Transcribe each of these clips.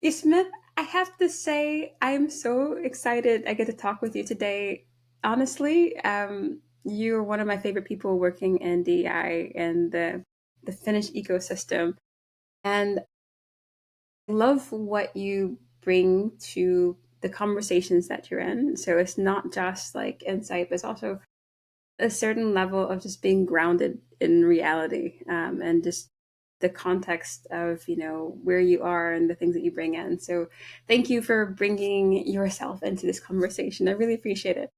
Yesmith, I have to say, I'm so excited I get to talk with you today. Honestly, you're one of my favorite people working in DEI and the Finnish ecosystem. And I love what you bring to the conversations that you're in. So it's not just like insight, but it's also a certain level of just being grounded in reality, and just the context of where you are and the things that you bring in. So thank you for bringing yourself into this conversation. I really appreciate it.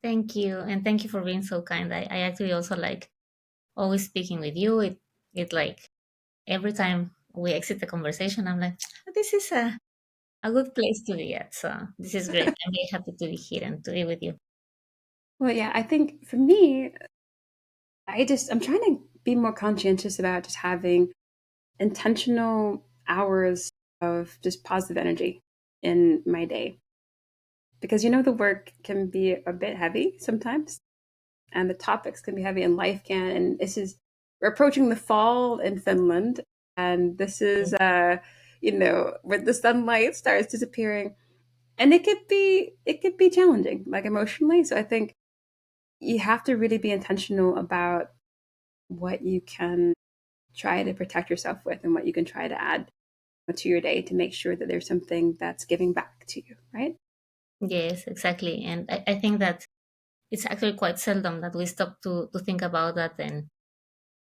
Thank you, and thank you for being so kind. I actually also like always speaking with you. It like every time we exit the conversation, I'm like, this is a good place to be at. So this is great. I'm very happy to be here and to be with you. Well, yeah, I think for me, I'm trying to be more conscientious about just having intentional hours of just positive energy in my day, because the work can be a bit heavy sometimes, and the topics can be heavy, and life can. And we're approaching the fall in Finland, and this is where the sunlight starts disappearing, and it could be challenging, like emotionally. So I think you have to really be intentional about what you can try to protect yourself with, and what you can try to add to your day to make sure that there's something that's giving back to you, right? Yes, exactly. And I think that it's actually quite seldom that we stop to think about that. And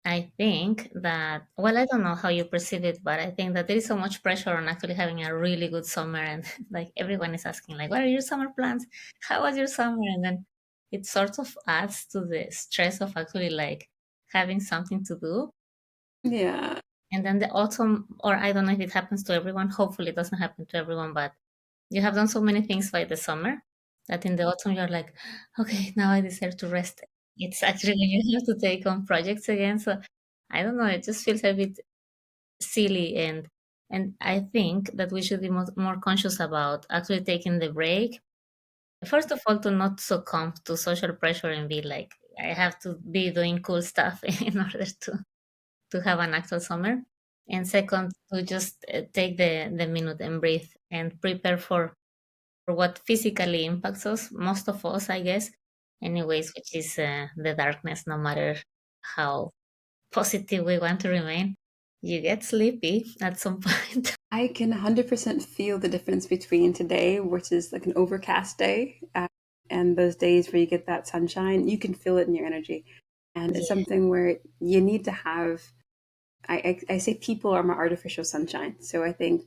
I think that, well, I don't know how you perceive it, but I think that there is so much pressure on actually having a really good summer. And like everyone is asking, like, what are your summer plans? How was your summer? And then it sort of adds to the stress of actually like having something to do. Yeah. And then the autumn, or I don't know if it happens to everyone. Hopefully it doesn't happen to everyone, but you have done so many things by the summer that in the autumn you're like, okay, now I deserve to rest. It's actually when you have to take on projects again. So I don't know, it just feels a bit silly. And I think that we should be more conscious about actually taking the break. First of all, to not succumb to social pressure and be like, I have to be doing cool stuff in order to have an actual summer. And second, to just take the minute and breathe and prepare for what physically impacts us, most of us, I guess, anyways, which is the darkness, no matter how positive we want to remain. You get sleepy at some point. I can 100% feel the difference between today, which is like an overcast day, and those days where you get that sunshine. You can feel it in your energy. And it's Yeah. something where you need to have. I say people are my artificial sunshine. So I think,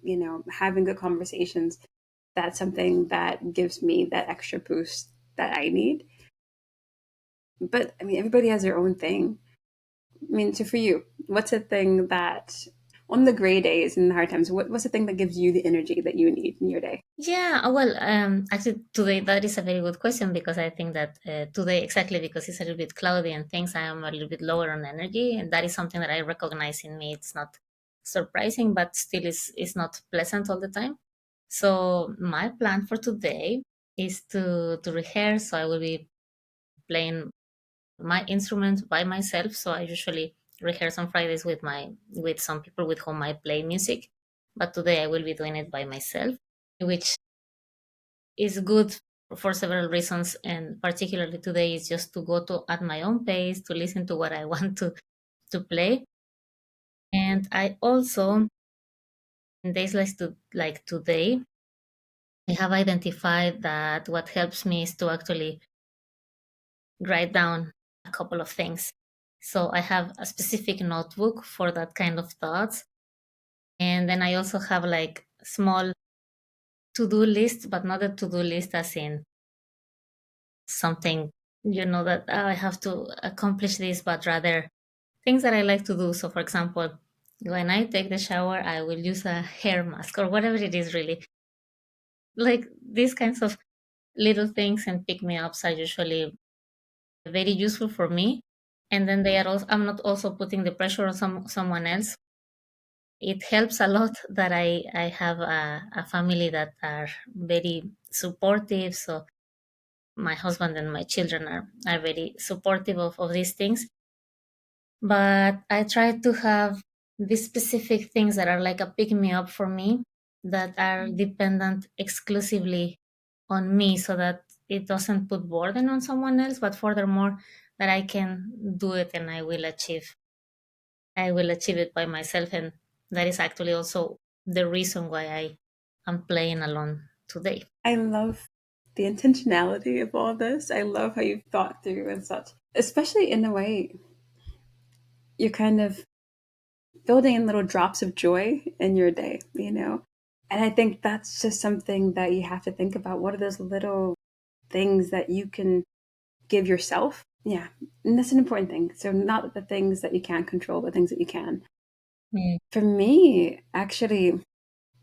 having good conversations, that's something that gives me that extra boost that I need. But I mean, everybody has their own thing. I mean, so for you, what's a thing that on the gray days and the hard times, what's the thing that gives you the energy that you need in your day? Yeah, well, actually, today that is a very good question because I think that today, exactly because it's a little bit cloudy and things, I am a little bit lower on energy, and that is something that I recognize in me. It's not surprising, but still is not pleasant all the time. So my plan for today is to rehearse. So I will be playing my instrument by myself. So I usually rehearse on Fridays with some people with whom I play music, but today I will be doing it by myself, which is good for several reasons, and particularly today is just to go to at my own pace to listen to what I want to play. And I also in days like today, I have identified that what helps me is to actually write down a couple of things. So I have a specific notebook for that kind of thoughts. And then I also have like small to-do list, but not a to-do list as in something, that I have to accomplish this, but rather things that I like to do. So for example, when I take the shower, I will use a hair mask or whatever it is really. Like these kinds of little things and pick me ups are usually very useful for me. And then they are also, I'm not also putting the pressure on someone else. It helps a lot that I have a family that are very supportive. So my husband and my children are very supportive of these things. But I try to have these specific things that are like a pick me up for me. that are dependent exclusively on me, so that it doesn't put burden on someone else, but furthermore that I can do it and I will achieve it by myself. And that is actually also the reason why I am playing alone today. I love the intentionality of all this. I love how you've thought through and such, especially in the way you're kind of building in little drops of joy in your day, you know? And I think that's just something that you have to think about. What are those little things that you can give yourself? Yeah. And that's an important thing. So, not the things that you can't control, but things that you can. Mm. For me, actually,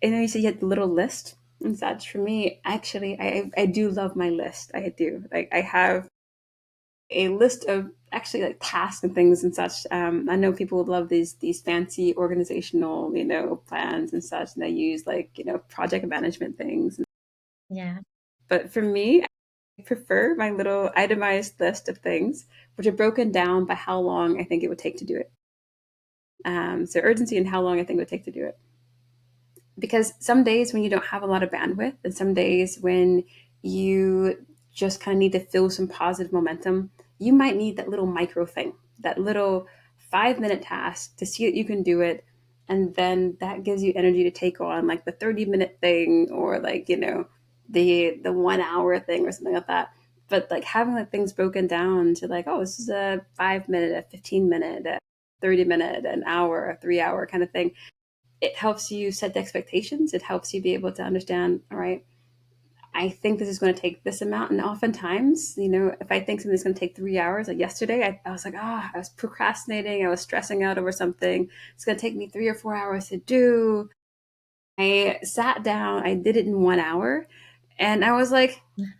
I know you said you had the little list and such. For me, actually, I do love my list. I do. Like, I have a list of actually like tasks and things and such. I know people would love these fancy organizational, plans and such, and they use like project management things. Yeah. But for me, I prefer my little itemized list of things, which are broken down by how long I think it would take to do it. So urgency and how long I think it would take to do it. Because some days when you don't have a lot of bandwidth, and some days when you just kind of need to feel some positive momentum, you might need that little micro thing, that little 5 minute task to see that you can do it. And then that gives you energy to take on like the 30-minute thing, or like, the 1 hour thing or something like that. But like having like things broken down to like, oh, this is a 5 minute, a 15 minute, a 30 minute, an hour, a 3 hour kind of thing. It helps you set the expectations. It helps you be able to understand, all right, I think this is going to take this amount. And oftentimes, if I think something's going to take 3 hours, like yesterday, I was like, I was procrastinating. I was stressing out over something. It's going to take me 3 or 4 hours to do. I sat down, I did it in 1 hour. And I was like, That's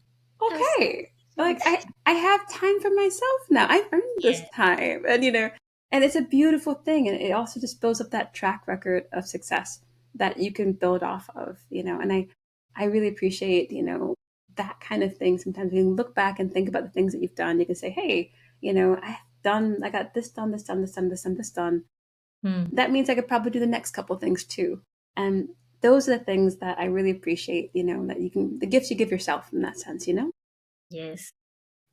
okay, like cute. I have time for myself now. I earned this Yeah. time. And and it's a beautiful thing. And it also just builds up that track record of success that you can build off of, and I really appreciate, that kind of thing. Sometimes when you look back and think about the things that you've done, you can say, hey, I got this done, this done, this done, this done, this done. Hmm. That means I could probably do the next couple things too. And those are the things that I really appreciate, that the gifts you give yourself in that sense. Yes.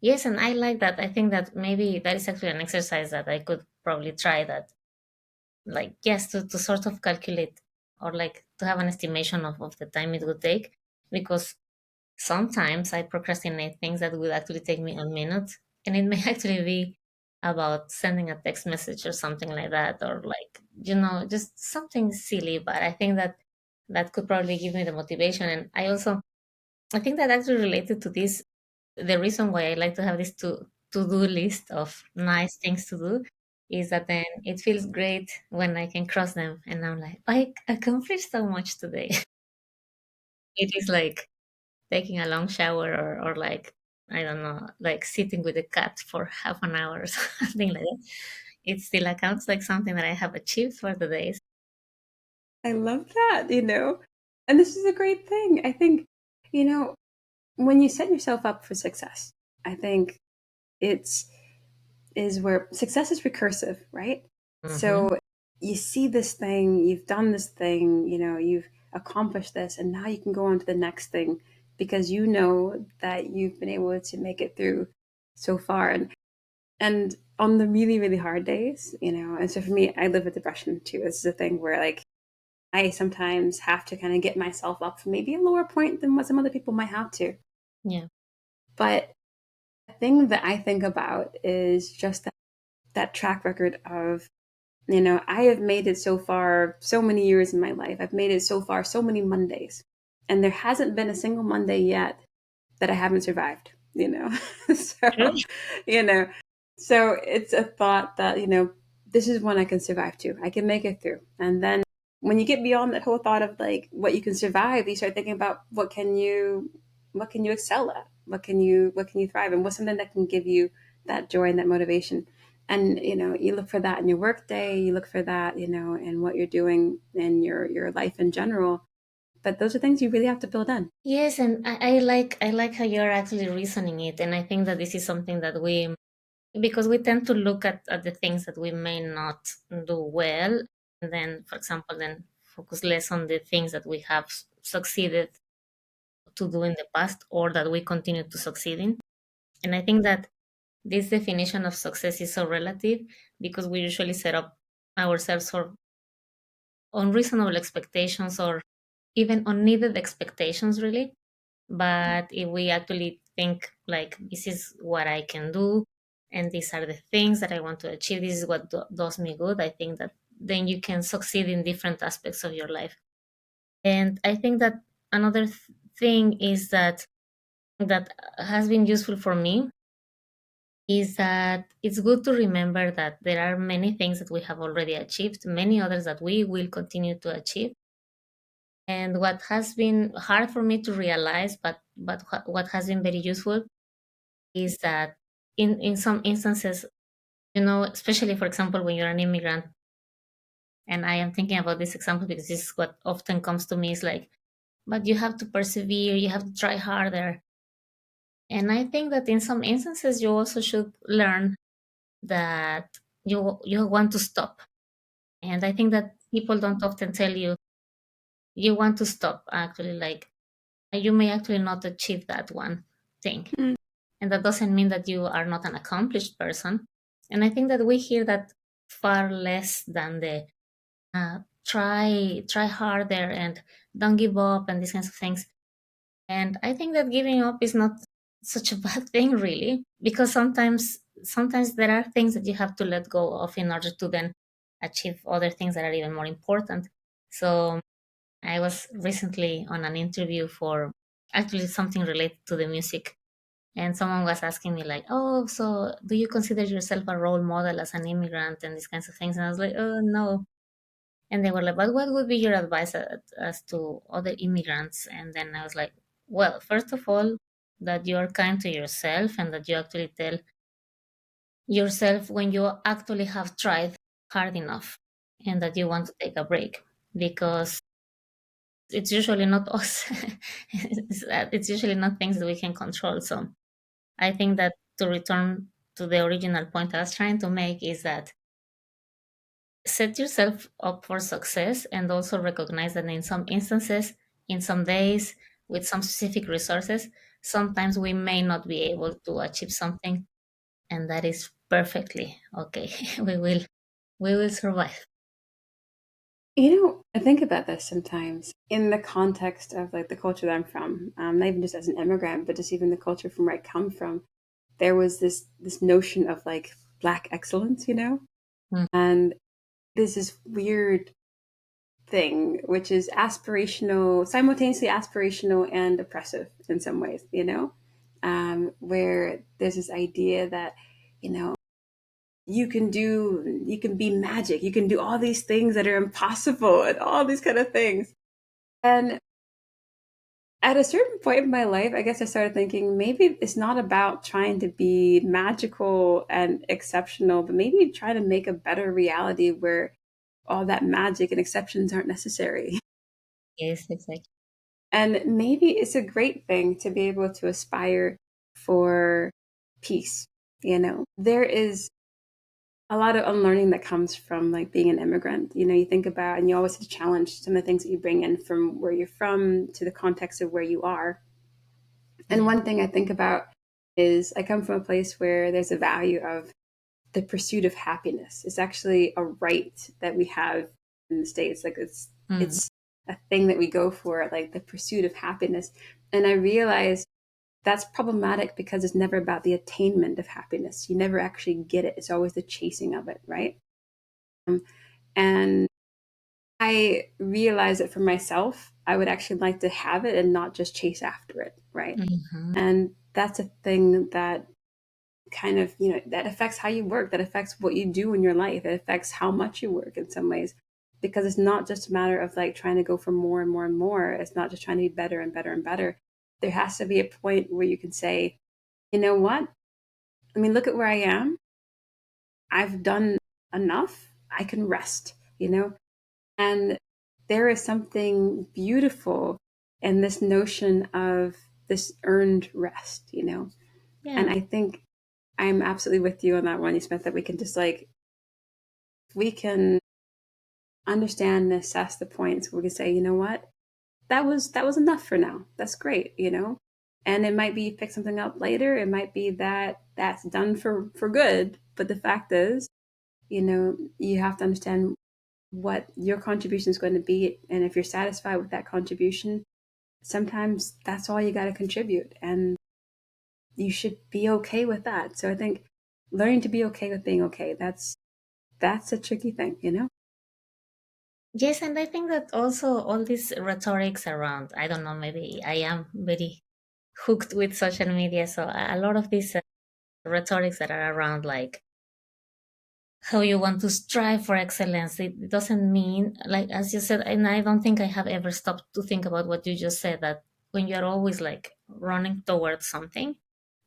Yes, and I like that. I think that maybe that is actually an exercise that I could probably try, that, like, yes, to sort of calculate, or like to have an estimation of the time it would take, because sometimes I procrastinate things that would actually take me a minute, and it may actually be about sending a text message or something like that, or like, just something silly. But I think that that could probably give me the motivation. And I think that actually related to this, the reason why I like to have this to-do list of nice things to do is that then it feels great when I can cross them and I'm like, I accomplished so much today. It is like taking a long shower, or like, I don't know, like sitting with a cat for half an hour or something like that. It still accounts like something that I have achieved for the day. I love that. And this is a great thing. I think, you know, when you set yourself up for success, I think it's is where success is recursive, right? Mm-hmm. So you see this thing, you've done this thing, you've accomplished this, and now you can go on to the next thing because you know that you've been able to make it through so far. And on the really, really hard days, and so for me, I live with depression too. This is a thing where like I sometimes have to kind of get myself up from maybe a lower point than what some other people might have to. Yeah. But the thing that I think about is just that track record of, I have made it so far so many years in my life. I've made it so far so many Mondays. And there hasn't been a single Monday yet that I haven't survived. True. So, you know, so it's a thought that, this is one I can survive too. I can make it through. And then when you get beyond that whole thought of like what you can survive, you start thinking about what can you excel at? What can you thrive in? What's something that can give you that joy and that motivation? And you look for that in your work day, you look for that, in what you're doing in your life in general. But those are things you really have to build in. Yes, and I like how you're actually reasoning it, and I think that this is something that we, because we tend to look at the things that we may not do well, and then, for example, then focus less on the things that we have succeeded to do in the past or that we continue to succeed in. And I think that this definition of success is so relative because we usually set up ourselves for unreasonable expectations or even unneeded expectations, really. But if we actually think like this is what I can do and these are the things that I want to achieve, this is what does me good, I think that then you can succeed in different aspects of your life. And I think that another thing is that has been useful for me is that it's good to remember that there are many things that we have already achieved, many others that we will continue to achieve. And what has been hard for me to realize, but what has been very useful is that in some instances, especially for example when you're an immigrant, and I am thinking about this example because this is what often comes to me is like, but you have to persevere, you have to try harder. And I think that in some instances you also should learn that you want to stop. And I think that people don't often tell you you want to stop actually, like you may actually not achieve that one thing. Mm. And that doesn't mean that you are not an accomplished person. And I think that we hear that far less than the try harder and don't give up and these kinds of things. And I think that giving up is not such a bad thing, really, because sometimes there are things that you have to let go of in order to then achieve other things that are even more important. So I was recently on an interview for actually something related to the music, and someone was asking me like, "Oh, so do you consider yourself a role model as an immigrant and these kinds of things?" And I was like, "Oh, no." And they were like, "But what would be your advice as to other immigrants?" And then I was like, "Well, first of all, that you are kind to yourself and that you actually tell yourself when you actually have tried hard enough and that you want to take a break because it's usually not us. It's usually not things that we can control. So I think that to return to the original point I was trying to make is that set yourself up for success and also recognize that in some instances, in some days, with some specific resources, sometimes we may not be able to achieve something, and that is perfectly okay. We will survive. I think about this sometimes in the context of like the culture that I'm from, not even just as an immigrant, but just even the culture from where I come from. There was this notion of like black excellence, Mm, and there's this weird thing which is aspirational, simultaneously aspirational and oppressive in some ways, where there's this idea that you know you can be magic, you can do all these things that are impossible and all these kind of things. And at a certain point in my life, I guess I started thinking maybe it's not about trying to be magical and exceptional, but maybe try to make a better reality where all that magic and exceptions aren't necessary. yes, exactly. And maybe it's a great thing to be able to aspire for peace. There is a lot of unlearning that comes from like being an immigrant. You think about, and you always have to challenge some of the things that you bring in from where you're from to the context of where you are. And Yeah. one thing I think about is I come from a place where there's a value of the pursuit of happiness. It's actually a right that we have in the States. Like Mm, it's a thing that we go for, like the pursuit of happiness. And I realize that's problematic because it's never about the attainment of happiness. You never actually get it. It's always the chasing of it, right? And I realize that for myself, I would actually like to have it and not just chase after it, right? mhm. And that's a thing that kind of, that affects how you work, that affects what you do in your life. It affects how much you work in some ways, because it's not just a matter of like trying to go for more and more and more. It's not just trying to be better and better and better. There has to be a point where you can say, you know what? I mean, look at where I am. I've done enough. I can rest, And there is something beautiful in this notion of this earned rest. And Yeah. I think I'm absolutely with you on that one, Yesmith, that we can just like, we can understand and assess the points where we can say, you know what, that was enough for now. That's great, And it might be pick something up later. It might be that that's done for good. But the fact is, you have to understand what your contribution is going to be, and if you're satisfied with that contribution, sometimes that's all you got to contribute, and you should be okay with that. So I think learning to be okay with being okay, that's a tricky thing. Yes, and I think that also all these rhetorics around, I don't know, maybe I am very hooked with social media. So a lot of these rhetorics that are around, like how you want to strive for excellence, it doesn't mean, like, as you said, and I don't think I have ever stopped to think about what you just said, that when you're always like running towards something,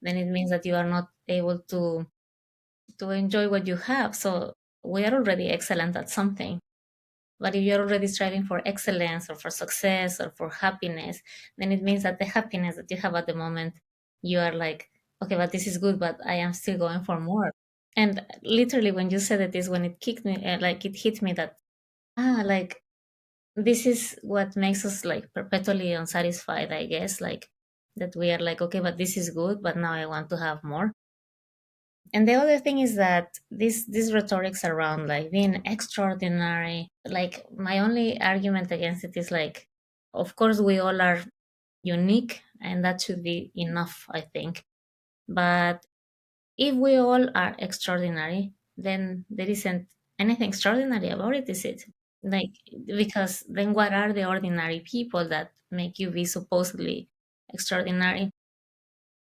then it means that you are not able to enjoy what you have. So we are already excellent at something. But if you're already striving for excellence or for success or for happiness, then it means that the happiness that you have at the moment, you are like, okay, but this is good, but I am still going for more. And literally, when you said it, is when it kicked me, like it hit me that, like this is what makes us like perpetually unsatisfied, I guess, like that we are like, okay, but this is good, but now I want to have more. And the other thing is that this rhetorics around like being extraordinary, like my only argument against it is like, of course we all are unique and that should be enough, I think. But if we all are extraordinary, then there isn't anything extraordinary about it, is it? Like, because then what are the ordinary people that make you be supposedly extraordinary?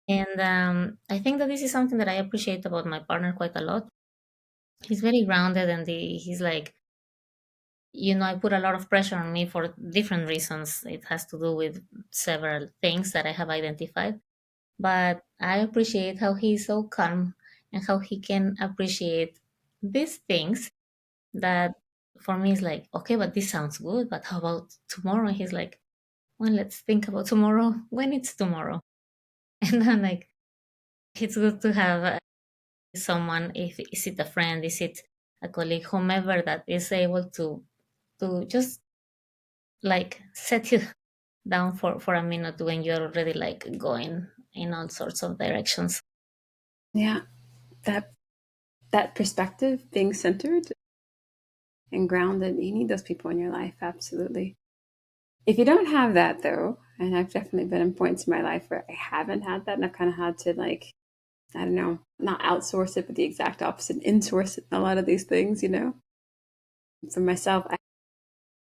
And I think that this is something that I appreciate about my partner quite a lot. He's very grounded, and he's like, I put a lot of pressure on me for different reasons. It has to do with several things that I have identified. But I appreciate how he's so calm and how he can appreciate these things that for me is like, okay, but this sounds good, but how about tomorrow? And he's like, well, let's think about tomorrow when it's tomorrow. And I'm like, it's good to have someone, if is it a friend, is it a colleague, whomever, that is able to just like set you down for a minute when you're already like going in all sorts of directions. Yeah, that perspective, being centered and grounded, you need those people in your life, absolutely. If you don't have that, though, and I've definitely been in points in my life where I haven't had that, and I've kind of had to, like, I don't know, not outsource it, but the exact opposite, insource it, a lot of these things. For myself,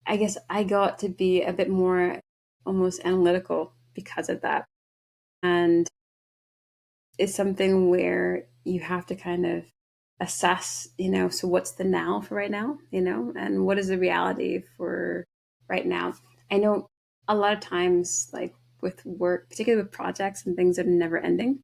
I guess I got to be a bit more almost analytical because of that. And it's something where you have to kind of assess, so what's the now for right now, and what is the reality for right now. I know a lot of times, like with work, particularly with projects and things that are never ending,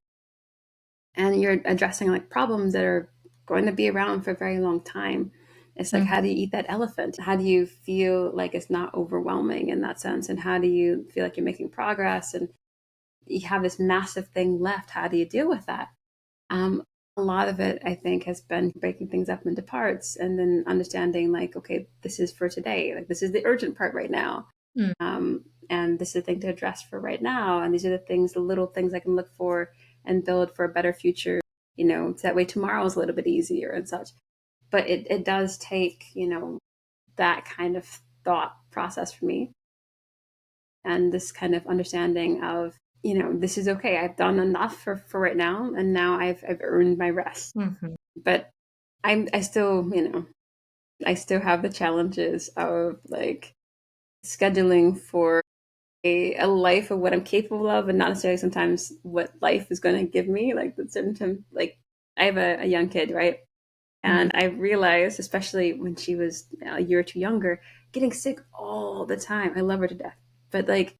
and you're addressing like problems that are going to be around for a very long time. It's like, how Mhm. do you eat that elephant? How do you feel like it's not overwhelming in that sense? And how do you feel like you're making progress? And you have this massive thing left. How do you deal with that? Um, a lot of it, I think, has been breaking things up into parts and then understanding, like, okay, this is for today. Like, this is the urgent part right now. Mm. And this is the thing to address for right now. And these are the things, the little things I can look for and build for a better future, so that way tomorrow is a little bit easier and such. But it does take, that kind of thought process for me, and this kind of understanding of, this is okay. I've done enough for right now, and now I've earned my rest. Mhm. But I still, I still have the challenges of like scheduling for a life of what I'm capable of, and not necessarily sometimes what life is going to give me. Like the certain time, like I have a young kid, right? Mhm. And I realized, especially when she was a year or two younger, getting sick all the time. I love her to death, but like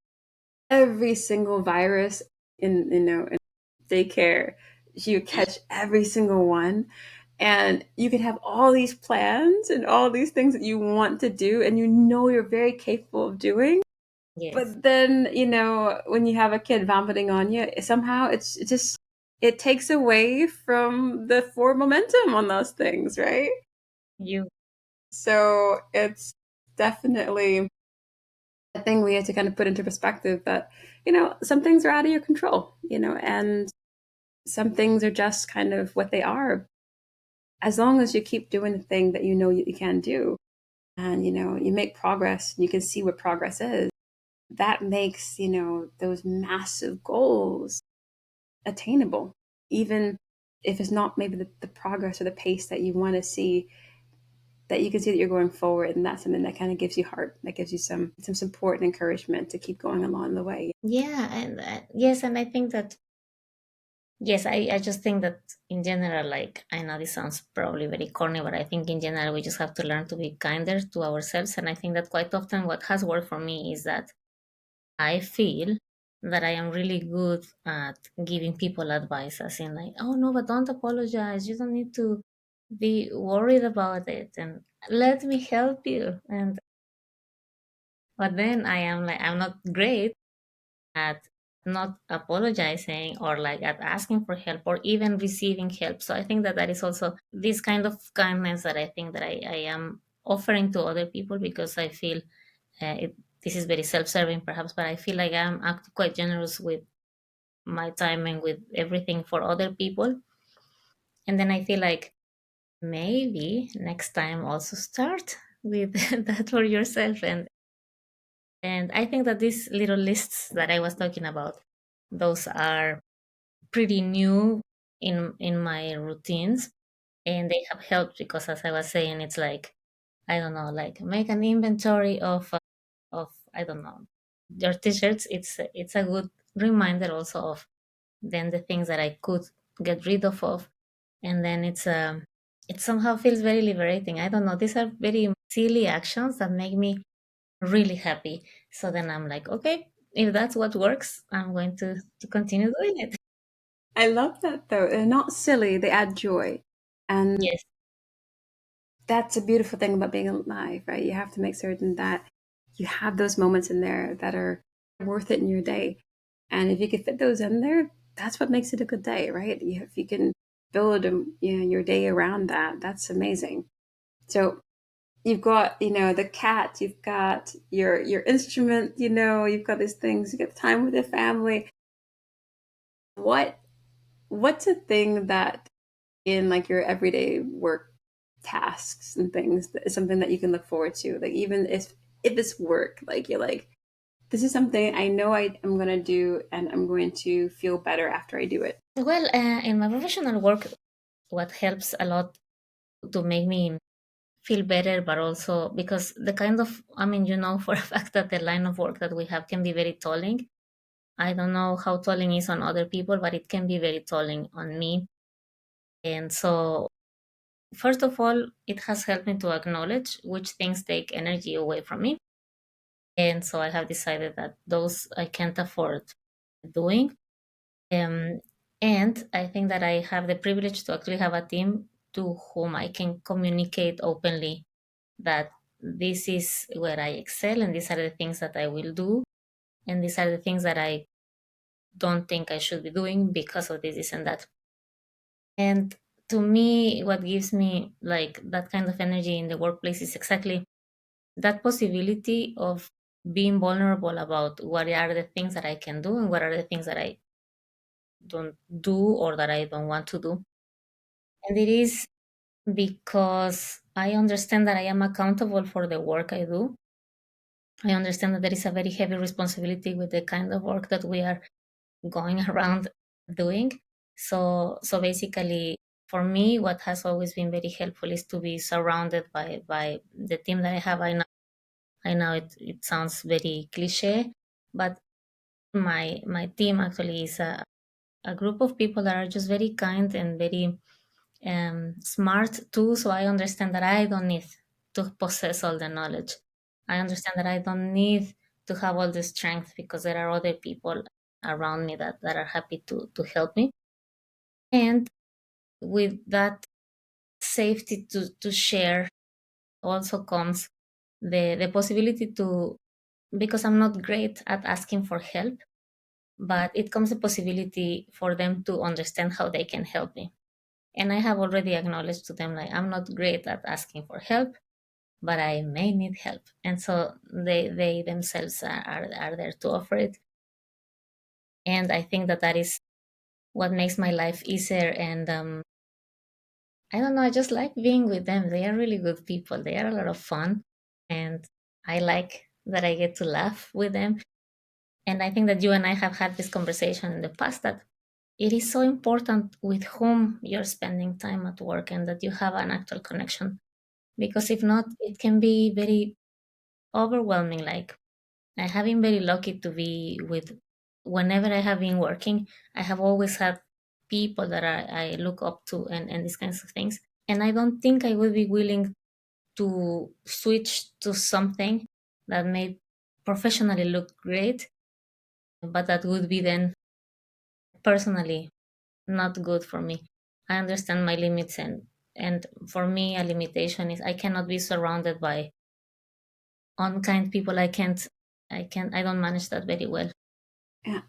every single virus in daycare, she would catch every single one. And you could have all these plans and all these things that you want to do, and you're very capable of doing. Yes. But then, when you have a kid vomiting on you, somehow it takes away from the forward momentum on those things, right? You. So it's definitely a thing we have to kind of put into perspective that, some things are out of your control, and some things are just kind of what they are. As long as you keep doing the thing that you can do, and you make progress, and you can see what progress is, that makes, those massive goals attainable, even if it's not maybe the progress or the pace that you want to see, that you can see that you're going forward, and that's something that kind of gives you heart, that gives you some support and encouragement to keep going along the way. Yeah, and yes, and I think that yes, I just think that in general, like I know this sounds probably very corny, but I think in general we just have to learn to be kinder to ourselves. And I think that quite often what has worked for me is that I feel that I am really good at giving people advice, as in like, oh no, but don't apologize. You don't need to be worried about it, and let me help you. And but then I am like, I'm not great at not apologizing or like at asking for help or even receiving help. So I think that that is also this kind of kindness that I think that I am offering to other people, because I feel this is very self-serving perhaps, but I feel like I'm quite generous with my time and with everything for other people. And then I feel like maybe next time also start with that for yourself. And I think that these little lists that I was talking about, those are pretty new in my routines, and they have helped because, as I was saying, it's like, I don't know, like make an inventory of I don't know, your t-shirts. It's a good reminder also of then the things that I could get rid of, and then it somehow feels very liberating. I don't know, these are very silly actions that make me really happy. So then I'm like, okay, if that's what works, I'm going to continue doing it. I love that, though. They're not silly, they add joy. And Yes. that's a beautiful thing about being alive, right? You have to make certain that you have those moments in there that are worth it in your day. And if you can fit those in there, that's what makes it a good day, right? If you can build your day around that, that's amazing. So you've got, the cat, you've got your instrument, you've got these things, you get time with your family. What what's a thing that in like your everyday work tasks and things that is something that you can look forward to, like even if it's work, like you're like, this is something I know I'm going to do, and I'm going to feel better after I do it. Well, in my professional work, what helps a lot to make me feel better, but also because the kind of, I mean, you know, for a fact that the line of work that we have can be very tolling. I don't know how tolling is on other people, but it can be very tolling on me. And so, first of all, it has helped me to acknowledge which things take energy away from me. And so I have decided that those I can't afford doing. Um, and I think that I have the privilege to actually have a team to whom I can communicate openly that this is where I excel and these are the things that I will do. And these are the things that I don't think I should be doing because of this and that. And to me, what gives me like that kind of energy in the workplace is exactly that possibility of being vulnerable about what are the things that I can do and what are the things that I don't do or that I don't want to do. And it is because I understand that I am accountable for the work I do. I understand that there is a very heavy responsibility with the kind of work that we are going around doing. So basically, for me, what has always been very helpful is to be surrounded by the team that I have. I know it sounds very cliche, but my team actually is a group of people that are just very kind and very smart too. So I understand that I don't need to possess all the knowledge. I understand that I don't need to have all the strength because there are other people around me that are happy to help me. And with that safety to share also comes the possibility to, because I'm not great at asking for help, but it comes the possibility for them to understand how they can help me. And I have already acknowledged to them, like, I'm not great at asking for help. but I may need help. And so they themselves are there to offer it. And I think that that is what makes my life easier. And I don't know, I just like being with them. They are really good people. They are a lot of fun. And I like that I get to laugh with them. And I think that you and I have had this conversation in the past that it is so important with whom you're spending time at work and that you have an actual connection. Because if not, it can be very overwhelming. Like, I have been very lucky to be with, whenever I have been working, I have always had people that I look up to and these kinds of things. And I don't think I would be willing to switch to something that may professionally look great, but that would be then personally not good for me. I understand my limits, and for me a limitation is I cannot be surrounded by unkind people. I don't manage that very well. Yeah.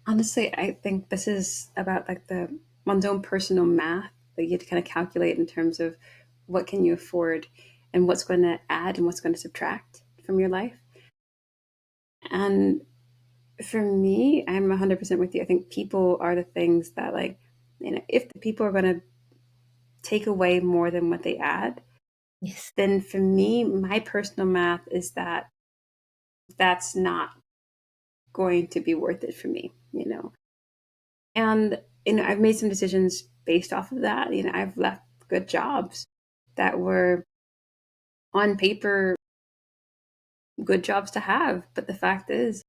Honestly, I think this is about like one's own personal math that you have to kind of calculate in terms of what can you afford and what's going to add and what's going to subtract from your life. And for me, I'm 100% with you. I think people are the things that, like, if the people are going to take away more than what they add, Yes. then for me, my personal math is that that's not going to be worth it for me. And, I've made some decisions based off of that. I've left good jobs that were on paper good jobs to have. But the fact is,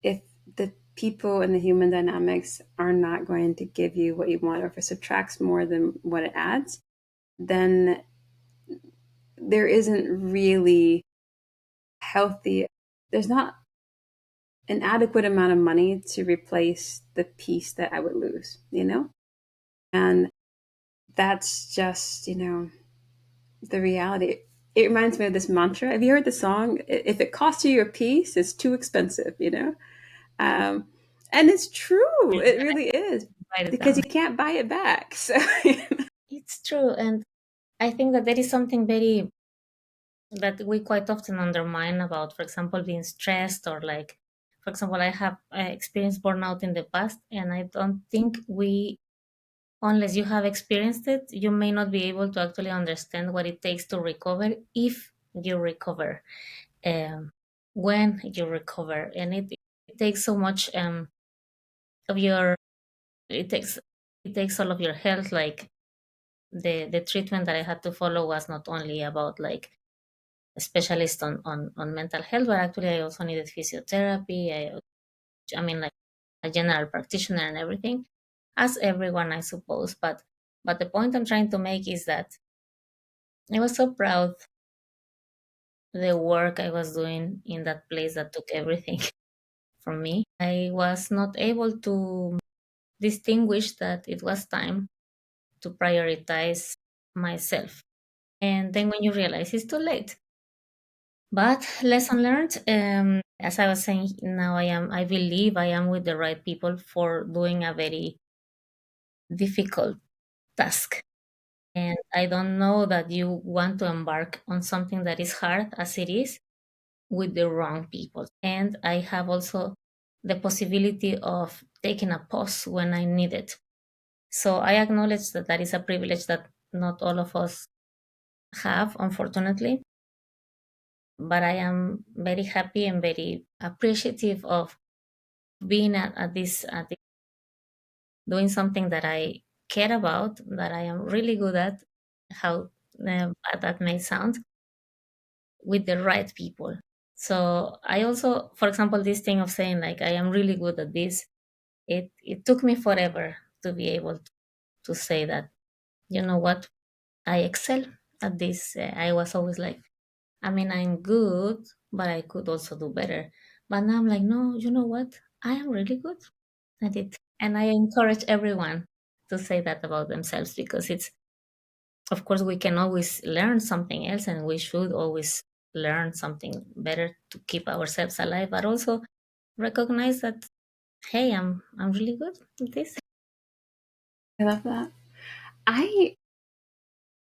if the people and the human dynamics are not going to give you what you want, or if it subtracts more than what it adds, then there isn't really healthy, there's not an adequate amount of money to replace the piece that I would lose. And that's just the reality. It reminds me of this mantra. Have you heard the song? If it costs you your piece, it's too expensive. Um, and it's true. It really is Write it because down. you can't buy it back. So, It's true. And I think that there is something very that we quite often undermine about, for example, being stressed or like, for example, I have experienced burnout in the past, and I don't think unless you have experienced it, you may not be able to actually understand what it takes to recover if you recover, um, when you recover. And it takes so much of your, it takes, it takes all of your health. Like the treatment that I had to follow was not only about like a specialist on mental health, but actually I also needed physiotherapy. I mean, like a general practitioner and everything, as everyone, I suppose. But the point I'm trying to make is that I was so proud the work I was doing in that place that took everything from me. I was not able to distinguish that it was time to prioritize myself. And then when you realize it's too late. But lesson learned, as I was saying, now I believe I am with the right people for doing a very difficult task. And I don't know that you want to embark on something that is hard as it is with the wrong people. And I have also the possibility of taking a pause when I need it. So I acknowledge that that is a privilege that not all of us have, unfortunately. But I am very happy and very appreciative of being at this doing something that I care about, that I am really good at, how bad that may sound, with the right people. So I also, for example, this thing of saying like I am really good at this, it took me forever to be able to say that, you know what, I excel at this. I was always like, I mean, I'm good, but I could also do better. But now I'm like, no, you know what? I am really good at it. And I encourage everyone to say that about themselves because it's, of course, we can always learn something else and we should always learn something better to keep ourselves alive, but also recognize that, hey, I'm really good at this. I love that. I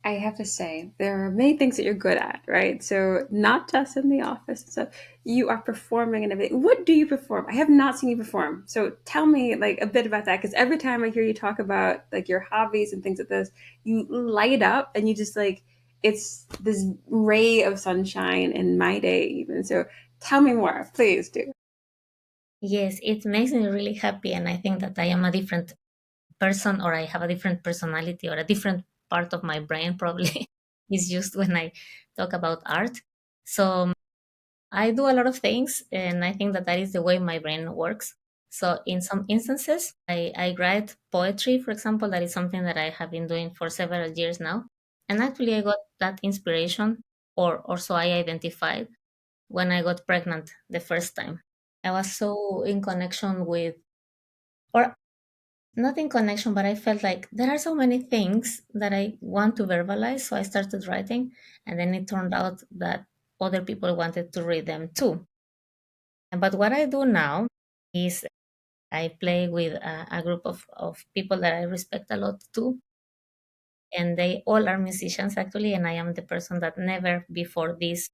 I have to say, there are many things that you're good at, right? So not just in the office and stuff. You are performing and everything. What do you perform? I have not seen you perform. So tell me like a bit about that, because every time I hear you talk about like your hobbies and things like this, you light up and you just like it's this ray of sunshine in my day even. So tell me more, please do. Yes, it makes me really happy, and I think that I am a different person, or I have a different personality, or a different part of my brain probably is used when I talk about art. So I do a lot of things, and I think that that is the way my brain works. So in some instances, I write poetry, for example. That is something that I have been doing for several years now. And actually, I got that inspiration, or so I identified, when I got pregnant the first time. I was so in connection with, or not in connection, but I felt like there are so many things that I want to verbalize. So I started writing, and then it turned out that other people wanted to read them too. But what I do now is I play with a group of people that I respect a lot too. And they all are musicians actually. And I am the person that never before this,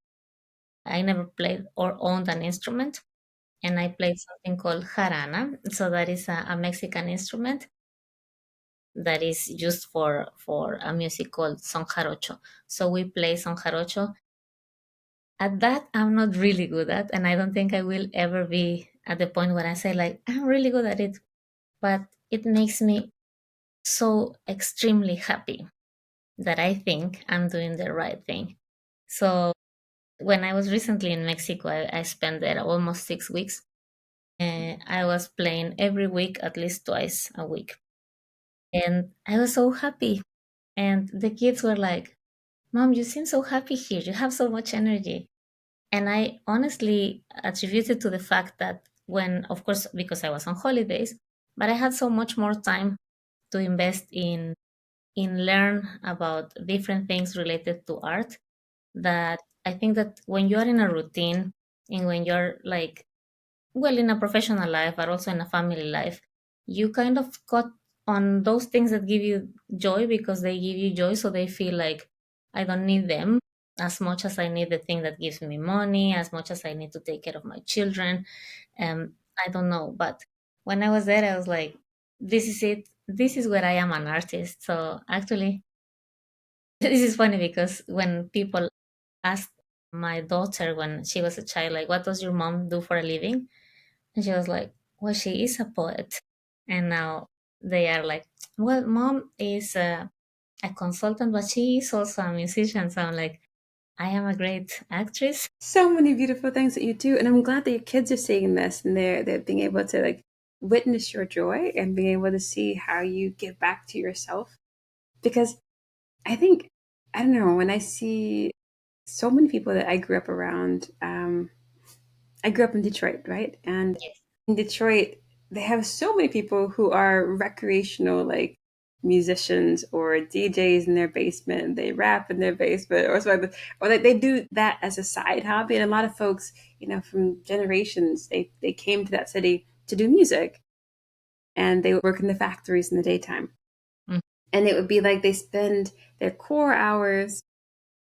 I never played or owned an instrument. And I played something called jarana. So that is a Mexican instrument that is used for a music called son jarocho. So we play son jarocho. At that, I'm not really good at, and I don't think I will ever be at the point where I say like I'm really good at it. But it makes me so extremely happy that I think I'm doing the right thing. So when I was recently in Mexico, I spent there almost 6 weeks, and I was playing every week, at least twice a week, and I was so happy. And the kids were like, "Mom, you seem so happy here. You have so much energy." And I honestly attribute it to the fact that when, of course, because I was on holidays, but I had so much more time to invest in learn about different things related to art, that I think that when you are in a routine, and when you're like, well, in a professional life but also in a family life, you kind of cut on those things that give you joy because they give you joy, so they feel like I don't need them as much as I need the thing that gives me money, as much as I need to take care of my children. I don't know, but when I was there, I was like, this is it, this is where I am an artist. So actually, this is funny because when people asked my daughter when she was a child, like, what does your mom do for a living? And she was like, well, she is a poet. And now they are like, well, mom is a consultant, but she is also a musician. So I'm like, I am a great actress. So many beautiful things that you do, and I'm glad that your kids are seeing this and they're being able to like witness your joy and being able to see how you give back to yourself. Because I think, I don't know, when I see so many people that I grew up around, I grew up in Detroit, right? And Yes. in Detroit, they have so many people who are recreational, like musicians or DJs in their basement. They rap in their basement, or something, or like they do that as a side hobby. And a lot of folks, you know, from generations, they came to that city to do music, and they would work in the factories in the daytime. Mm. And it would be like they spend their core hours,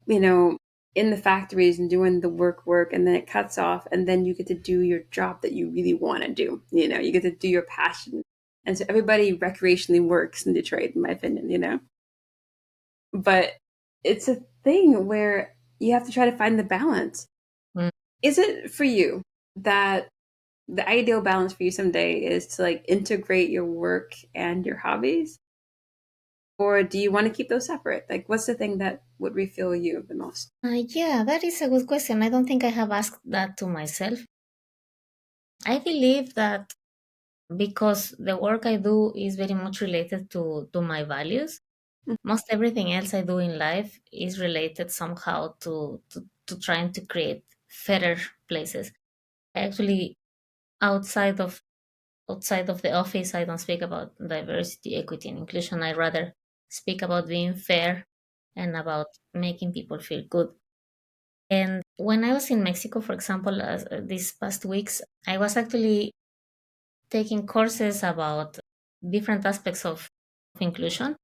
you know, in the factories and doing the work, and then it cuts off, and then you get to do your job that you really want to do. You know, you get to do your passion. And so everybody recreationally works in Detroit, in my opinion, you know. But it's a thing where you have to try to find the balance. Mm. Is it for you that the ideal balance for you someday is to like integrate your work and your hobbies? Or do you want to keep those separate? Like, what's the thing that would refill you the most? Yeah, that is a good question. I don't think I have asked that to myself. I believe that because the work I do is very much related to my values, most everything else I do in life is related somehow to trying to create fairer places. Actually, outside of outside of the office, I don't speak about diversity, equity, and inclusion. I rather speak about being fair and about making people feel good. And when I was in Mexico, for example, these past weeks, I was actually taking courses about different aspects of inclusion.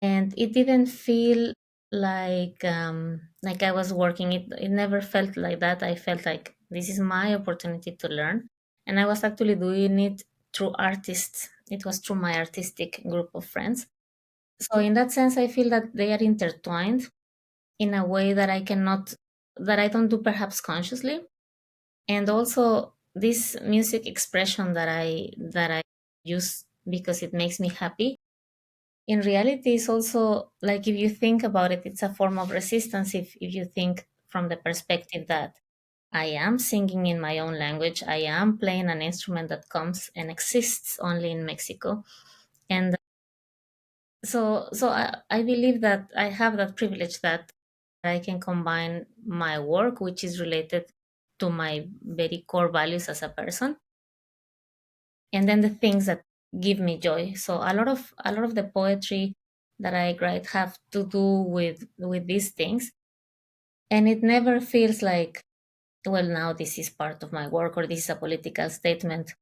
and it didn't feel like I was working. It never felt like that. I felt like this is my opportunity to learn, and I was actually doing it through artists. It was through my artistic group of friends. So in that sense, I feel that they are intertwined in a way that I don't do perhaps consciously. And also this music expression that I use because it makes me happy, in reality is also, like, if you think about it, it's a form of resistance. If you think from the perspective that I am singing in my own language, I am playing an instrument that comes and exists only in Mexico. And so I believe that I have that privilege, that I can combine my work, which is related to my very core values as a person, and then the things that give me joy. So a lot of the poetry that I write have to do with these things, and it never feels like, well, now this is part of my work, or this is a political statement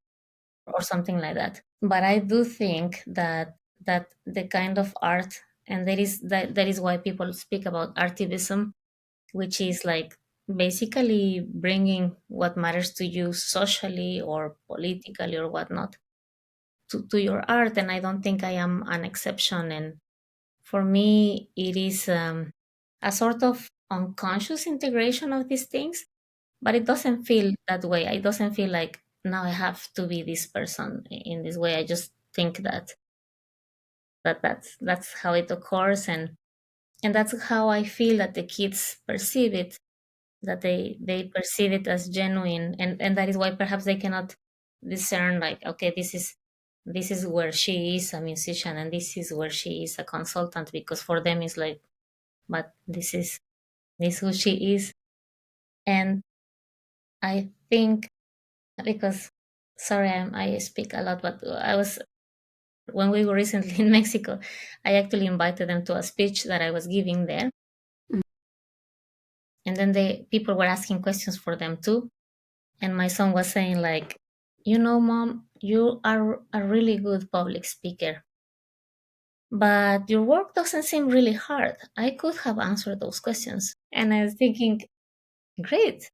or something like that. But I do think that the kind of art, and that is why people speak about artivism, which is like basically bringing what matters to you socially or politically or whatnot to your art. And I don't think I am an exception. And for me, it is a sort of unconscious integration of these things, but it doesn't feel that way. It doesn't feel like now I have to be this person in this way. I just think that's how it occurs, and that's how I feel that the kids perceive it, that they perceive it as genuine, and that is why perhaps they cannot discern, like, okay, this is where she is a musician and this is where she is a consultant, because for them it's like, but this is who she is. And I think, because, sorry, I speak a lot, but I was, when we were recently in Mexico, I actually invited them to a speech that I was giving there, and then the people were asking questions for them too. And my son was saying, like, Mom, you are a really good public speaker, but your work doesn't seem really hard. I could have answered those questions. And I was thinking, great.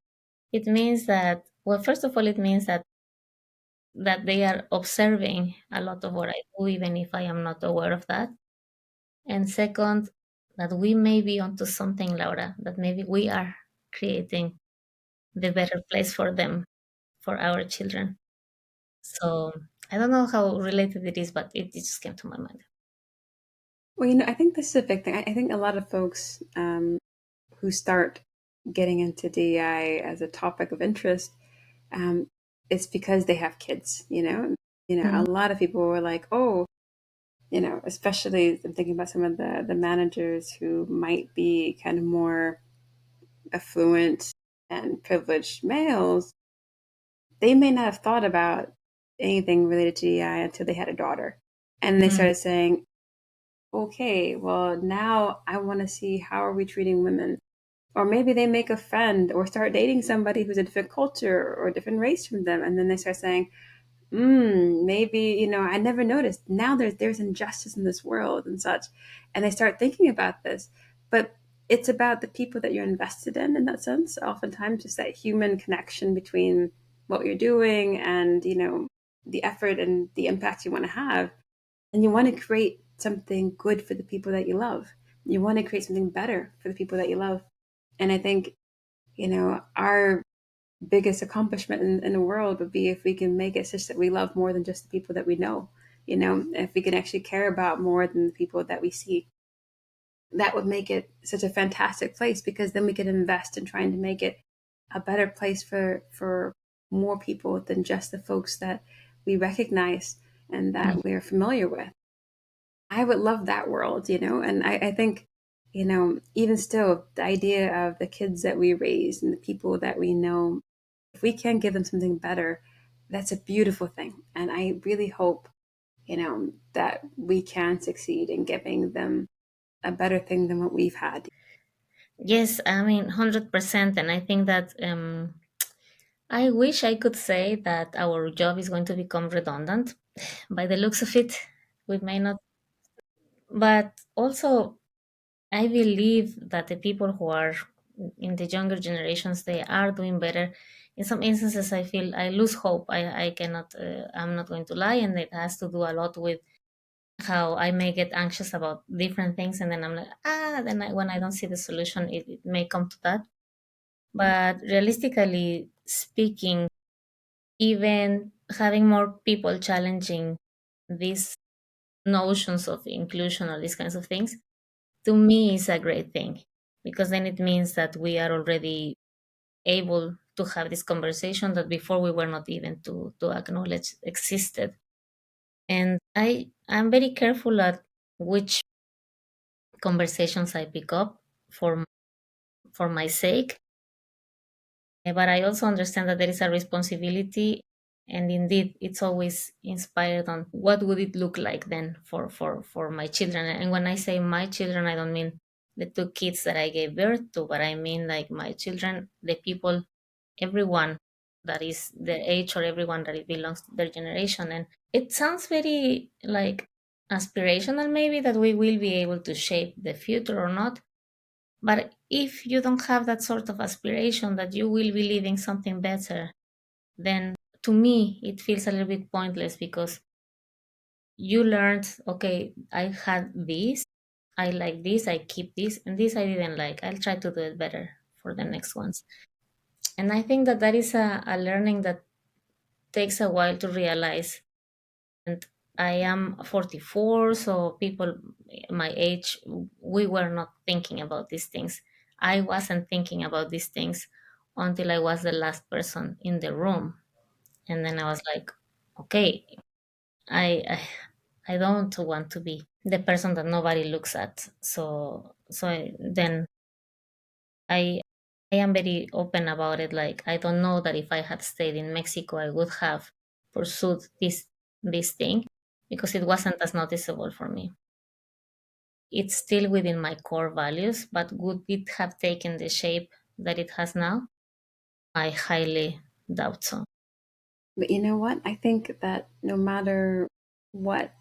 It means that, well, first of all, it means that they are observing a lot of what I do, even if I am not aware of that. And second, that we may be onto something, Laura, that maybe we are creating the better place for them, for our children. So I don't know how related it is, but it just came to my mind. Well, I think this is a big thing. I think a lot of folks who start getting into DEI as a topic of interest, um, it's because they have kids. A Mhm. lot of people were like, "Oh, especially I'm thinking about some of the managers who might be kind of more affluent and privileged males. They may not have thought about anything related to DEI until they had a daughter, and they Mm. started saying, okay, well, now I want to see how are we treating women. Or maybe they make a friend or start dating somebody who's a different culture or a different race from them. And then they start saying, maybe, I never noticed. Now there's injustice in this world and such. And they start thinking about this. But it's about the people that you're invested in that sense. Oftentimes just that human connection between what you're doing and, the effort and the impact you want to have, and you want to create something good for the people that you love. You want to create something better for the people that you love. And I think, our biggest accomplishment in the world would be if we can make it such that we love more than just the people that we know. If we can actually care about more than the people that we see, that would make it such a fantastic place, because then we could invest in trying to make it a better place for more people than just the folks that we recognize and Mm. that we're familiar with. I would love that world, and I think, even still, the idea of the kids that we raise and the people that we know, if we can give them something better, that's a beautiful thing. And I really hope, that we can succeed in giving them a better thing than what we've had. Yes, I mean, 100%. And I think that I wish I could say that our job is going to become redundant. By the looks of it, we may not. But also, I believe that the people who are in the younger generations, they are doing better. In some instances, I feel I lose hope. I cannot, I'm not going to lie, and it has to do a lot with how I may get anxious about different things, and then I'm like, then when I don't see the solution, it may come to that. But realistically speaking, even having more people challenging these notions of inclusion or these kinds of things, to me is a great thing, because then it means that we are already able to have this conversation that before we were not even to acknowledge existed. And I'm very careful at which conversations I pick up for for my sake. But I also understand that there is a responsibility, and indeed, it's always inspired on what would it look like then for my children. And when I say my children, I don't mean the two kids that I gave birth to, but I mean like my children, the people, everyone that is their age, or everyone that it belongs to their generation. And it sounds very like aspirational, maybe, that we will be able to shape the future or not. But if you don't have that sort of aspiration that you will be living something better, then to me it feels a little bit pointless, because you learned, okay, I had this, I like this, I keep this, and this I didn't like. I'll try to do it better for the next ones. And I think that that is a learning that takes a while to realize. And I am 44, so people my age, we were not thinking about these things. I wasn't thinking about these things until I was the last person in the room, and then I was like, okay, I don't want to be the person that nobody looks at. Then I I am very open about it. Like, I don't know that if I had stayed in Mexico, I would have pursued this thing, because it wasn't as noticeable for me. It's still within my core values, but would it have taken the shape that it has now? I highly doubt so. But you know what? I think that no matter what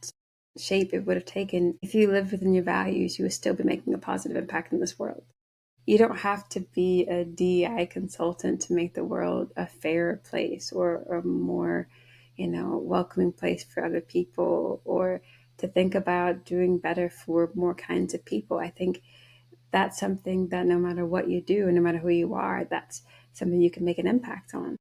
shape it would have taken, if you live within your values, you would still be making a positive impact in this world. You don't have to be a DI consultant to make the world a fairer place, or a more, welcoming place for other people, or to think about doing better for more kinds of people. I think that's something that no matter what you do and no matter who you are, that's something you can make an impact on.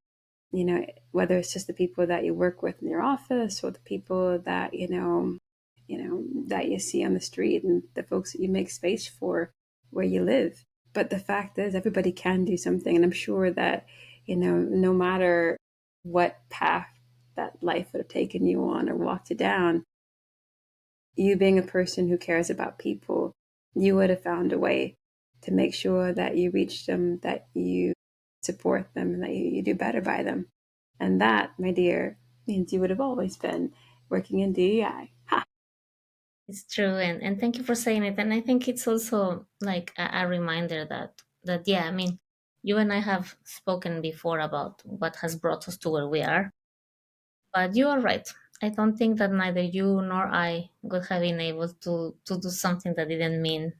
Whether it's just the people that you work with in your office, or the people that, that you see on the street, and the folks that you make space for where you live. But the fact is, everybody can do something. And I'm sure that, no matter what path that life would have taken you on or walked you down, you being a person who cares about people, you would have found a way to make sure that you reach them, that you support them, and that you do better by them. And that, my dear, means you would have always been working in DEI. Ha! It's true, and thank you for saying it. And I think it's also like a reminder that yeah, I mean, you and I have spoken before about what has brought us to where we are. But you are right. I don't think that neither you nor I would have been able to do something that didn't mean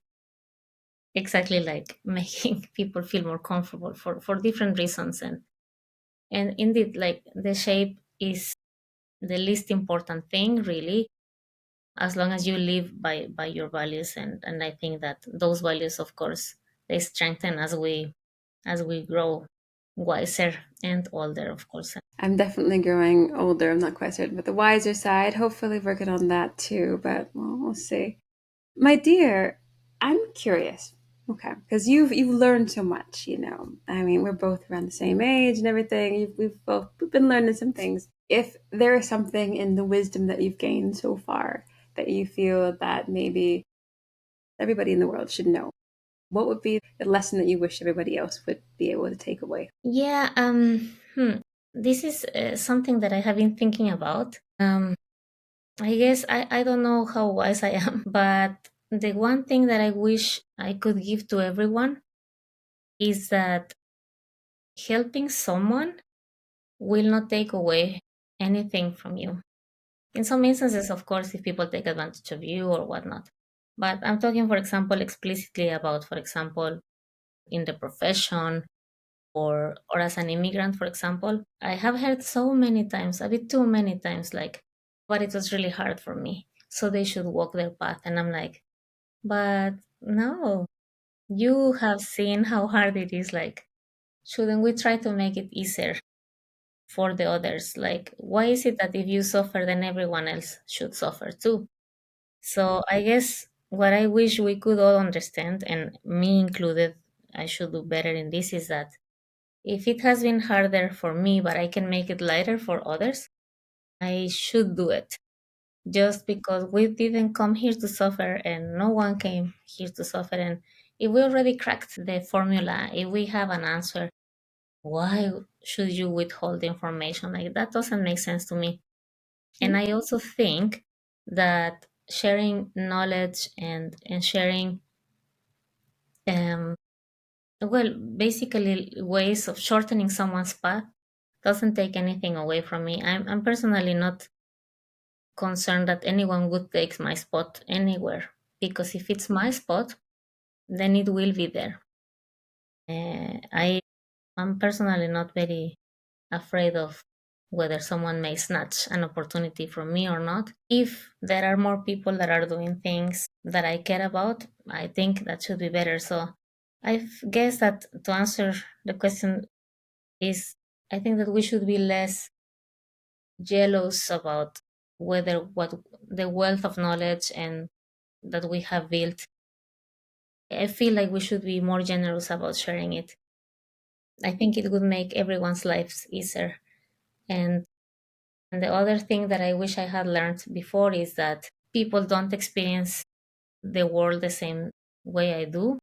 exactly like making people feel more comfortable for different reasons. And indeed, like, the shape is the least important thing, really, as long as you live by your values. And I think that those values, of course, they strengthen as we grow wiser and older, of course. I'm definitely growing older. I'm not quite certain, but the wiser side, hopefully working on that too. But well, we'll see. My dear, I'm curious. Okay, because you've learned so much. I mean, we're both around the same age and everything. We've been learning some things. If there is something in the wisdom that you've gained so far that you feel that maybe everybody in the world should know, what would be the lesson that you wish everybody else would be able to take away? Yeah, this is something that I have been thinking about. I guess I don't know how wise I am, but the one thing that I wish I could give to everyone is that helping someone will not take away anything from you. In some instances, of course, if people take advantage of you or whatnot. But I'm talking, for example, explicitly about, for example, in the profession or as an immigrant, for example. I have heard so many times, a bit too many times, like, but it was really hard for me. So they should walk their path. And I'm like, but no, you have seen how hard it is. Like, shouldn't we try to make it easier for the others? Like, why is it that if you suffer, then everyone else should suffer too? So I guess what I wish we could all understand, and me included, I should do better in this, is that if it has been harder for me, but I can make it lighter for others, I should do it. Just because we didn't come here to suffer and no one came here to suffer. And if we already cracked the formula, if we have an answer, why should you withhold the information? Like, that doesn't make sense to me. And I also think that sharing knowledge and sharing, um, well, basically ways of shortening someone's path doesn't take anything away from me. I'm personally not concerned that anyone would take my spot anywhere, because if it's my spot, then it will be there. I'm personally not very afraid of whether someone may snatch an opportunity from me or not. If there are more people that are doing things that I care about, I think that should be better. So I guess that to answer the question is, I think that we should be less jealous about whether what the wealth of knowledge and that we have built. I feel like we should be more generous about sharing it. I think it would make everyone's lives easier. And And the other thing that I wish I had learned before is that people don't experience the world the same way I do,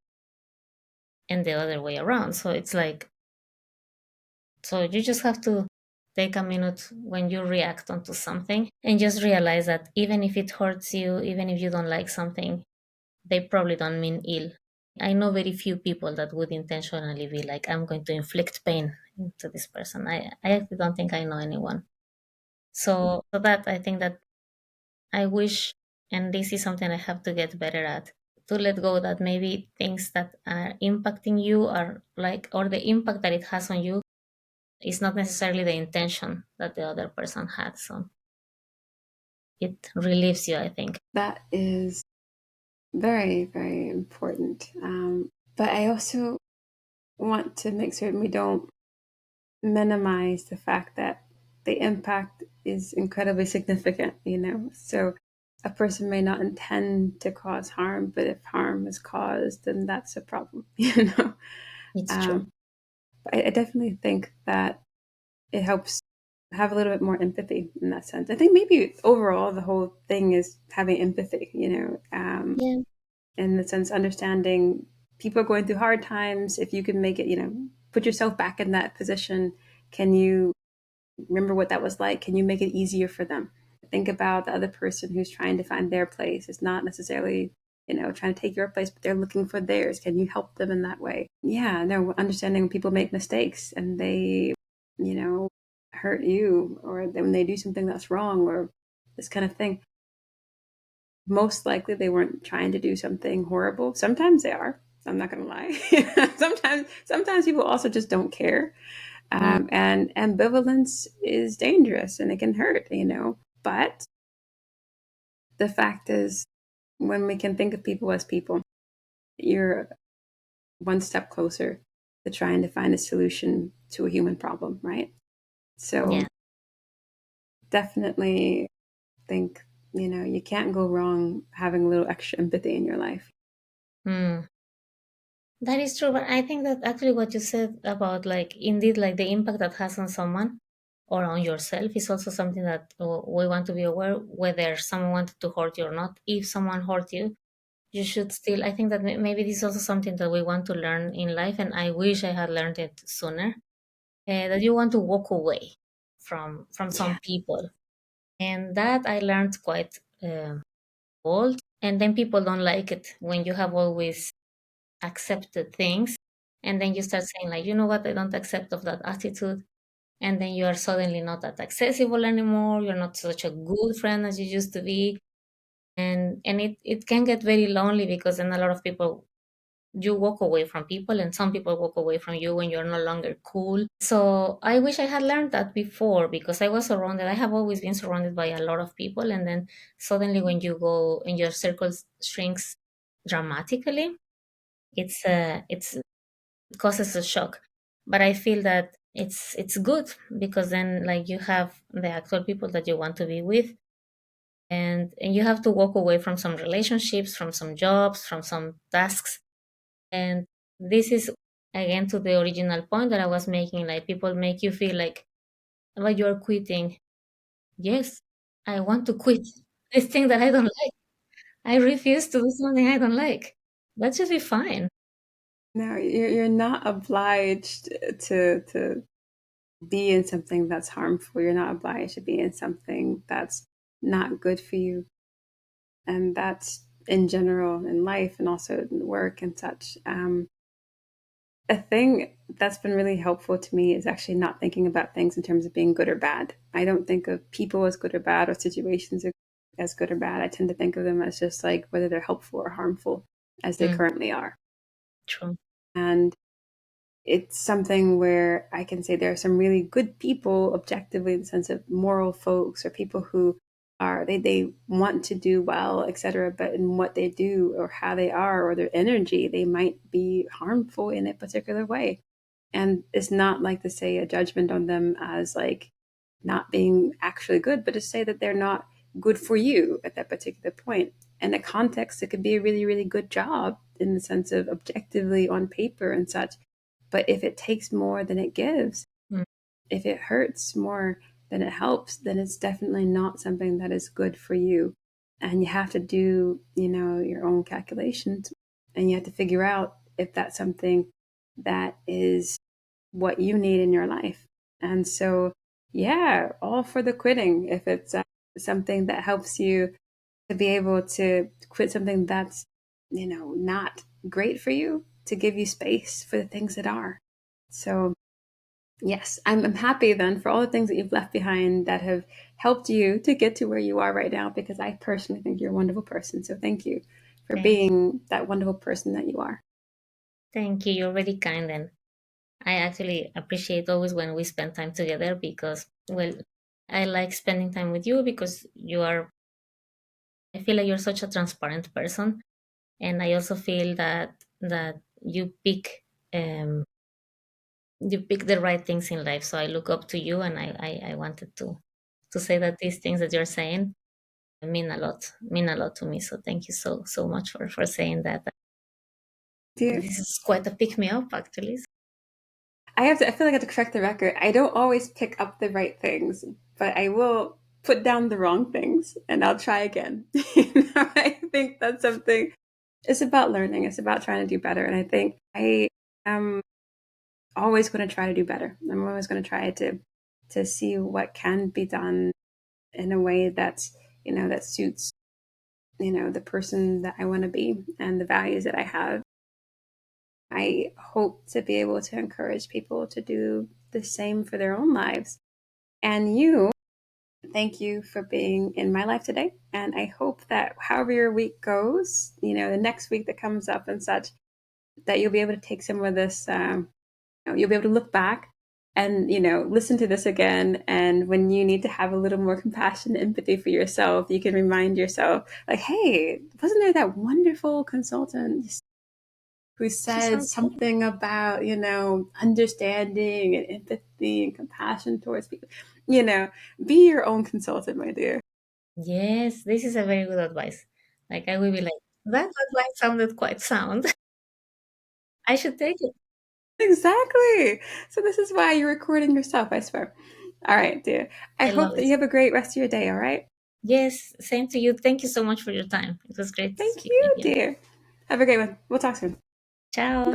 and the other way around. So it's like, so you just have to take a minute when you react onto something and just realize that even if it hurts you, even if you don't like something, they probably don't mean ill. I know very few people that would intentionally be like, I'm going to inflict pain into this person. I actually don't think I know anyone. So that I think that I wish, and this is something I have to get better at, to let go that maybe things that are impacting you are like, or the impact that it has on you is not necessarily the intention that the other person had. So it relieves you, I think. That is very, very important. But I also want to make certain we don't minimize the fact that the impact is incredibly significant, you know? So a person may not intend to cause harm, but if harm is caused, then that's a problem, you know? It's true. Um, but I definitely think that it helps have a little bit more empathy in that sense. I think maybe overall the whole thing is having empathy, you know, Yeah. in the sense understanding people are going through hard times. If you can make it, you know, put yourself back in that position, can you remember what that was like? Can you make it easier for them? Think about the other person who's trying to find their place. It's not necessarily, you know, trying to take your place, but they're looking for theirs. Can you help them in that way? Yeah, no, understanding when people make mistakes and they, you know, hurt you, or when they do something that's wrong, or this kind of thing. Most likely they weren't trying to do something horrible. Sometimes they are. I'm not gonna lie. Sometimes people also just don't care. Mm, And ambivalence is dangerous and it can hurt, you know. But the fact is, when we can think of people as people, you're one step closer to trying to find a solution to a human problem, right? So yeah. definitely think, you know, you can't go wrong having a little extra empathy in your life. Mm. That is true, but I think that actually what you said about, like, indeed, like the impact that has on someone or on yourself is also something that we want to be aware, whether someone wanted to hurt you or not. If someone hurt you, you should still, I think that maybe this is also something that we want to learn in life, and I wish I had learned it sooner, that you want to walk away from some Yeah. people. And that I learned quite old. And then people don't like it when you have always accepted things, and then you start saying, like, you know what, I don't accept of that attitude, and then you are suddenly not that accessible anymore, you're not such a good friend as you used to be, And it can get very lonely, because then a lot of people, you walk away from people, and some people walk away from you when you're no longer cool. So I wish I had learned that before, because I have always been surrounded by a lot of people, and then suddenly when you go and your circle shrinks dramatically, it's it causes a shock. But I feel that it's good, because then, like, you have the actual people that you want to be with, and you have to walk away from some relationships, from some jobs, from some tasks. And this is, again, to the original point that I was making, like, people make you feel like you're quitting. Yes, I want to quit this thing that I don't like. I refuse to do something I don't like. That should be fine. No, you're not obliged to be in something that's harmful. You're not obliged to be in something that's not good for you. And that's in general in life and also in work and such. A thing that's been really helpful to me is actually not thinking about things in terms of being good or bad. I don't think of people as good or bad or situations as good or bad. I tend to think of them as just like whether they're helpful or harmful as they Mm, currently are. true. And it's something where I can say there are some really good people objectively in the sense of moral folks or people who are they want to do well, etc. But in what they do or how they are or their energy, they might be harmful in a particular way. And it's not like to say a judgment on them as like not being actually good, but to say that they're not good for you at that particular point. In the context, it could be a really, really good job in the sense of objectively on paper and such. But if it takes more than it gives, Mm, if it hurts more than it helps, then it's definitely not something that is good for you. And you have to do, your own calculations and you have to figure out if that's something that is what you need in your life. And so, yeah, all for the quitting. If it's something that helps you to be able to quit something that's, not great for you, to give you space for the things that are. So, yes, I'm happy then for all the things that you've left behind that have helped you to get to where you are right now, because I personally think you're a wonderful person. So, thank you for thank you. being that wonderful person that you are. Thank you. You're very kind. And I actually appreciate always when we spend time together, because, well, I like spending time with you because I feel like you're such a transparent person. And I also feel that um, you pick the right things in life. So I look up to you, and I wanted to say that these things that you're saying mean a lot to me. So thank you so much for saying that. Dear, This is quite a pick me up, actually. I feel like I have to correct the record. I don't always pick up the right things, but I will put down the wrong things and I'll try again. I think that's something, it's about learning, it's about trying to do better. And I think I am always going to try to do better. I'm always going to try to see what can be done in a way that's, that suits, the person that I want to be and the values that I have. I hope to be able to encourage people to do the same for their own lives. And you, thank you for being in my life today. And I hope that however your week goes, the next week that comes up and such, that you'll be able to take some of this, you'll be able to look back and, listen to this again. And when you need to have a little more compassion and empathy for yourself, you can remind yourself, like, hey, wasn't there that wonderful consultant who She said sounds good. something about, understanding and empathy and compassion towards people. Be your own consultant, my dear. Yes, this is a very good advice. Like, I will be like, that advice sounded quite sound. I should take it. Exactly. So this is why you're recording yourself, I swear. All right, dear. I I love hope that it. you have a great rest of your day, all right? Yes, same to you. Thank you so much for your time. It was great Thank speaking you, here. dear. Have a great one. We'll talk soon. Ciao. Bye.